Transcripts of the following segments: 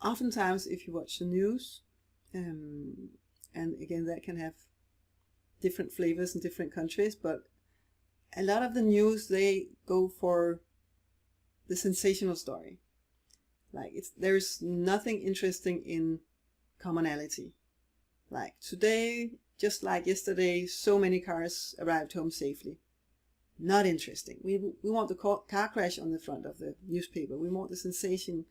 oftentimes if you watch the news, and again that can have different flavors in different countries, but a lot of the news, they go for the sensational story. Like there's nothing interesting in commonality. Like today, just like yesterday, so many cars arrived home safely. Not interesting. We want the car crash on the front of the newspaper. We want the sensation.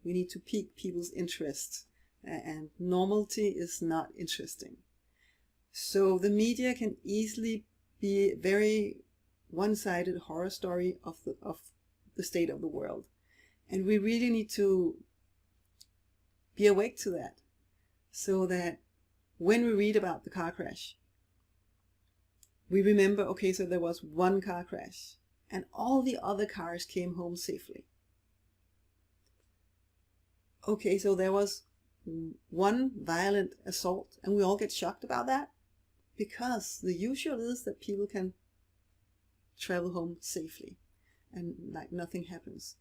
We need to pique people's interest, and normality is not interesting. So the media can easily be a very one-sided horror story of the state of the world, and we really need to be awake to that, so that when we read about the car crash, we remember, okay, so there was one car crash and all the other cars came home safely. Okay, so there was one violent assault and we all get shocked about that, because the usual is that people can travel home safely and like nothing happens.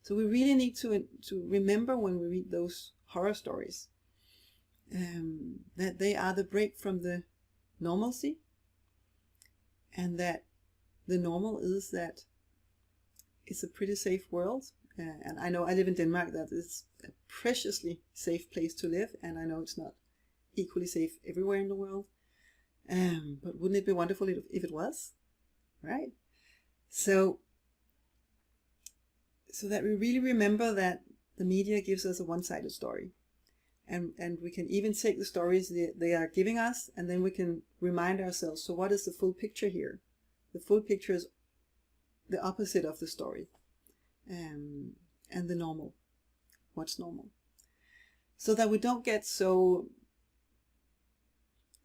So we really need to remember when we read those horror stories that they are the break from the normalcy, and that the normal is that it's a pretty safe world. And I know I live in Denmark, that is a preciously safe place to live, and I know it's not equally safe everywhere in the world. But wouldn't it be wonderful if it was, right? So that we really remember that the media gives us a one-sided story, and we can even take the stories they are giving us, and then we can remind ourselves, so what is the full picture here? The full picture is the opposite of the story, and the normal. What's normal? So that we don't get so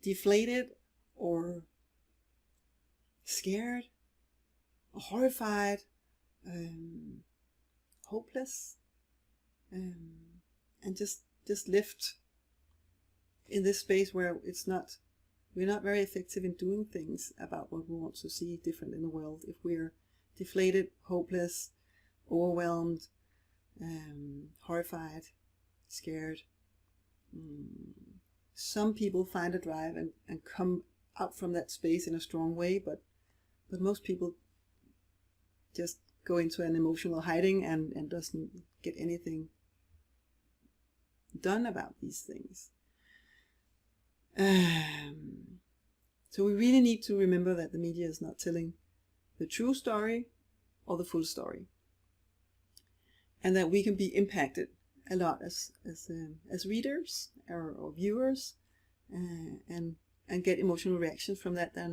deflated or scared or horrified, hopeless, and just lived in this space where we're not very effective in doing things about what we want to see different in the world. If we're deflated, hopeless, overwhelmed, horrified, scared. Some people find a drive and come out from that space in a strong way, but most people just go into an emotional hiding and doesn't get anything done about these things. So we really need to remember that the media is not telling the true story or the full story, and that we can be impacted a lot as readers or viewers, and get emotional reactions from that. They're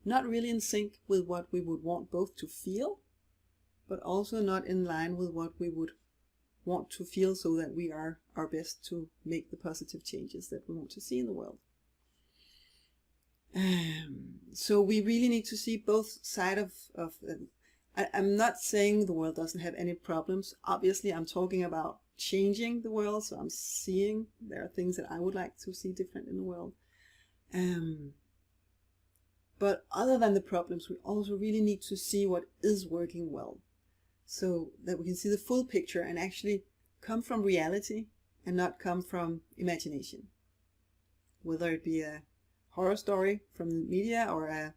not really in sync with what we would want both to feel, but also not in line with what we would want to feel, so that we are our best to make the positive changes that we want to see in the world. So we really need to see both sides of I'm not saying the world doesn't have any problems. Obviously, I'm talking about changing the world, so I'm seeing there are things that I would like to see different in the world. But other than the problems, we also really need to see what is working well, so that we can see the full picture and actually come from reality and not come from imagination. Whether it be a horror story from the media or a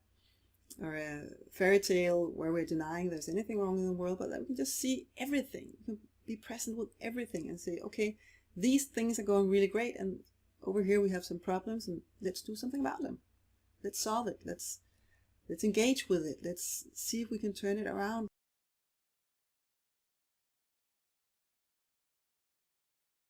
fairy tale where we're denying there's anything wrong in the world, but that we can just see everything. We can be present with everything and say, okay, these things are going really great, and over here we have some problems, and let's do something about them. Let's solve it. Let's engage with it. Let's see if we can turn it around.